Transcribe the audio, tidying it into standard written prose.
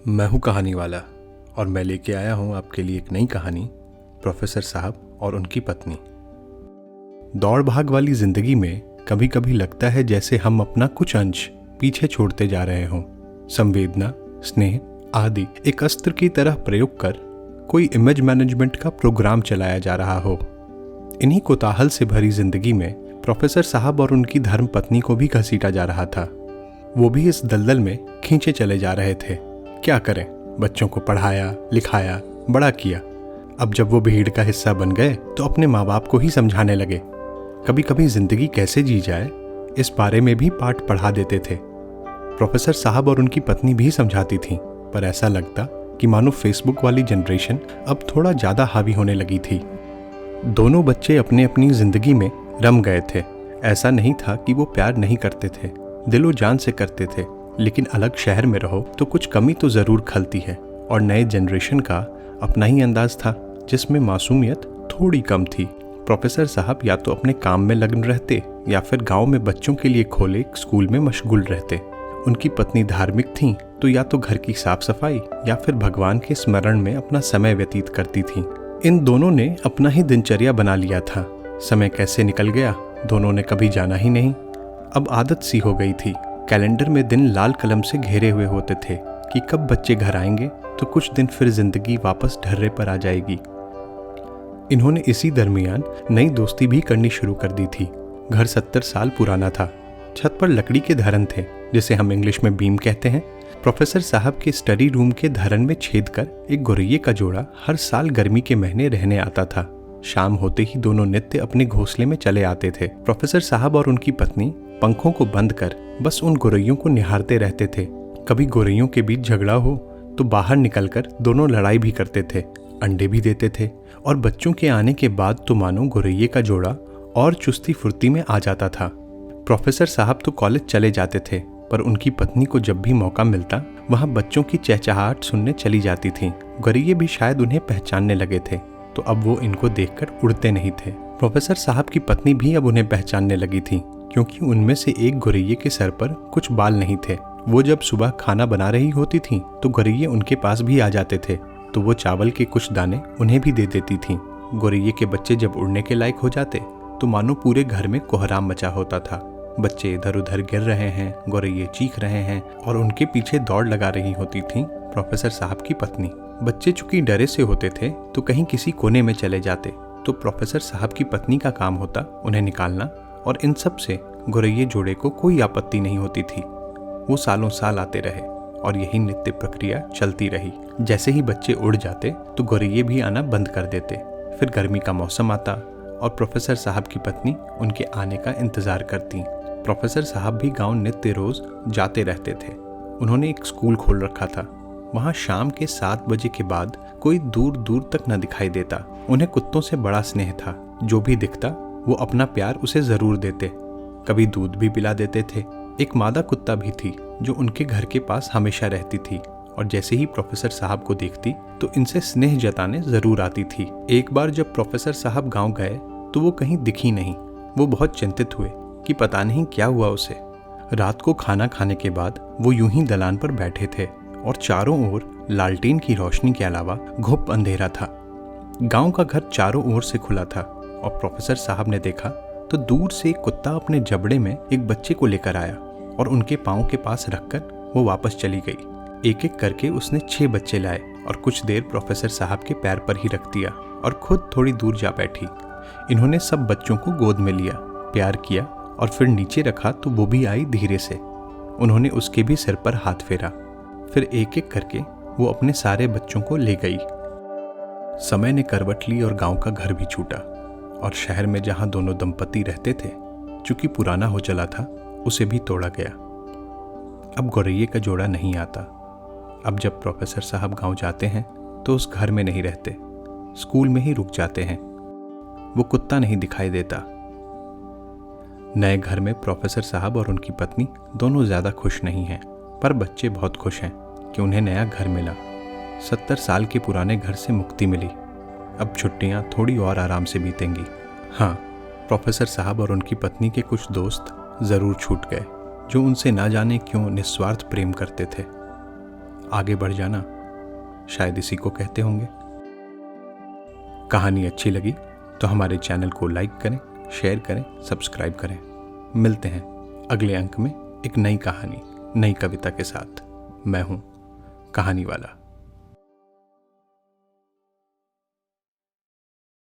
मैं हूँ कहानी वाला और मैं लेके आया हूँ आपके लिए एक नई कहानी, प्रोफेसर साहब और उनकी पत्नी। दौड़ भाग वाली जिंदगी में कभी कभी लगता है जैसे हम अपना कुछ अंश पीछे छोड़ते जा रहे हों। संवेदना, स्नेह आदि एक अस्त्र की तरह प्रयोग कर कोई इमेज मैनेजमेंट का प्रोग्राम चलाया जा रहा हो। इन्हीं कोताहल से भरी जिंदगी में प्रोफेसर साहब और उनकी धर्म पत्नी को भी घसीटा जा रहा था। वो भी इस दलदल में खींचे चले जा रहे थे। क्या करें, बच्चों को पढ़ाया लिखाया बड़ा किया। अब जब वो भीड़ का हिस्सा बन गए तो अपने माँ बाप को ही समझाने लगे। कभी कभी जिंदगी कैसे जी जाए इस बारे में भी पाठ पढ़ा देते थे। प्रोफेसर साहब और उनकी पत्नी भी समझाती थीं, पर ऐसा लगता कि मानो फेसबुक वाली जनरेशन अब थोड़ा ज़्यादा हावी होने लगी थी। दोनों बच्चे अपने अपनी जिंदगी में रम गए थे। ऐसा नहीं था कि वो प्यार नहीं करते थे, दिलो जान से करते थे, लेकिन अलग शहर में रहो तो कुछ कमी तो ज़रूर खलती है। और नए जनरेशन का अपना ही अंदाज था जिसमें मासूमियत थोड़ी कम थी। प्रोफेसर साहब या तो अपने काम में लग्न रहते या फिर गांव में बच्चों के लिए खोले एक स्कूल में मशगूल रहते। उनकी पत्नी धार्मिक थीं तो या तो घर की साफ सफाई या फिर भगवान के स्मरण में अपना समय व्यतीत करती थीं। इन दोनों ने अपना ही दिनचर्या बना लिया था। समय कैसे निकल गया दोनों ने कभी जाना ही नहीं। अब आदत सी हो गई थी। कैलेंडर में दिन लाल कलम से घेरे हुए होते थे कि कब बच्चे घर आएंगे तो कुछ दिन फिर जिंदगी वापस ढर्रे पर आ जाएगी। इन्होंने इसी दरमियान नई दोस्ती भी करनी शुरू कर दी थी। घर 70 साल पुराना था। छत पर लकड़ी के धरन थे, जिसे हम इंग्लिश में बीम कहते हैं। प्रोफेसर साहब के स्टडी रूम के धरन में छेद कर एक गौरैया का जोड़ा हर साल गर्मी के महीने रहने आता था। शाम होते ही दोनों नित्य अपने घोंसले में चले आते थे। प्रोफेसर साहब और उनकी पत्नी पंखों को बंद कर बस उन गौरैयों को निहारते रहते थे। कभी गौरैयों के बीच झगड़ा हो तो बाहर निकलकर दोनों लड़ाई भी करते थे, अंडे भी देते थे। और बच्चों के आने के बाद तो मानो गौरैया का जोड़ा और चुस्ती फुर्ती में आ जाता था। प्रोफेसर साहब तो कॉलेज चले जाते थे, पर उनकी पत्नी को जब भी मौका मिलता वहाँ बच्चों की चहचहाहट सुनने चली जाती थी। गौरैया भी शायद उन्हें पहचानने लगे थे, तो अब वो इनको देखकर उड़ते नहीं थे। प्रोफेसर साहब की पत्नी भी अब उन्हें पहचानने लगी थी, क्योंकि उनमें से एक गौरैया के सर पर कुछ बाल नहीं थे। वो जब सुबह खाना बना रही होती थी तो गौरैया उनके पास भी आ जाते थे, तो वो चावल के कुछ दाने उन्हें भी दे देती थीं। गौरैया के बच्चे जब उड़ने के लायक हो जाते तो मानो पूरे घर में कोहराम मचा होता था। बच्चे इधर उधर गिर रहे हैं, गौरैया चीख रहे हैं और उनके पीछे दौड़ लगा रही होती थी प्रोफेसर साहब की पत्नी। बच्चे चूंकि डरे से होते थे तो कहीं किसी कोने में चले जाते, तो प्रोफेसर साहब की पत्नी का काम होता उन्हें निकालना। और इन सब से गौरैया जोड़े को कोई आपत्ति नहीं होती थी। वो सालों साल आते रहे और यही नित्य प्रक्रिया चलती रही। जैसे ही बच्चे उड़ जाते तो गौरैया भी आना बंद कर देते। फिर गर्मी का मौसम आता और प्रोफेसर साहब की पत्नी उनके आने का इंतजार करती। प्रोफेसर साहब भी गांव नित्य रोज जाते रहते थे। उन्होंने एक स्कूल खोल रखा था। वहाँ शाम के 7 बजे के बाद कोई दूर दूर तक न दिखाई देता। उन्हें कुत्तों से बड़ा स्नेह था। जो भी दिखता वो अपना प्यार उसे जरूर देते। कभी दूध भी पिला देते थे। एक मादा कुत्ता भी थी जो उनके घर के पास हमेशा रहती थी और जैसे ही प्रोफेसर साहब को देखती तो इनसे स्नेह जताने जरूर आती थी। एक बार जब प्रोफेसर साहब गांव गए तो वो कहीं दिखी नहीं। वो बहुत चिंतित हुए कि पता नहीं क्या हुआ उसे। रात को खाना खाने के बाद वो यूं ही दलान पर बैठे थे और चारों ओर लालटेन की रोशनी के अलावा घुप अंधेरा था। गांव का घर चारों ओर से खुला था और प्रोफेसर साहब ने देखा तो दूर से एक कुत्ता अपने जबड़े में एक बच्चे को लेकर आया और उनके पाँव के पास रखकर वो वापस चली गई। एक एक करके उसने 6 बच्चे लाए और कुछ देर प्रोफेसर साहब के पैर पर ही रख दिया और खुद थोड़ी दूर जा बैठी। इन्होंने सब बच्चों को गोद में लिया, प्यार किया और फिर नीचे रखा तो वो भी आई धीरे से। उन्होंने उसके भी सिर पर हाथ फेरा। फिर एक एक करके वो अपने सारे बच्चों को ले गई। समय ने करवट ली और गांव का घर भी छूटा और शहर में जहां दोनों दंपति रहते थे, चूंकि पुराना हो चला था, उसे भी तोड़ा गया। अब गौरैया का जोड़ा नहीं आता। अब जब प्रोफेसर साहब गांव जाते हैं तो उस घर में नहीं रहते, स्कूल में ही रुक जाते हैं। वो कुत्ता नहीं दिखाई देता। नए घर में प्रोफेसर साहब और उनकी पत्नी दोनों ज्यादा खुश नहीं हैं, पर बच्चे बहुत खुश हैं कि उन्हें नया घर मिला। 70 साल के पुराने घर से मुक्ति मिली। अब छुट्टियां थोड़ी और आराम से बीतेंगी। हाँ, प्रोफेसर साहब और उनकी पत्नी के कुछ दोस्त जरूर छूट गए जो उनसे ना जाने क्यों निस्वार्थ प्रेम करते थे। आगे बढ़ जाना, शायद इसी को कहते होंगे। कहानी अच्छी लगी तो हमारे चैनल को लाइक करें, शेयर करें, सब्सक्राइब करें। मिलते हैं अगले अंक में एक नई कहानी, नई कविता के साथ। मैं हूं कहानी वाला।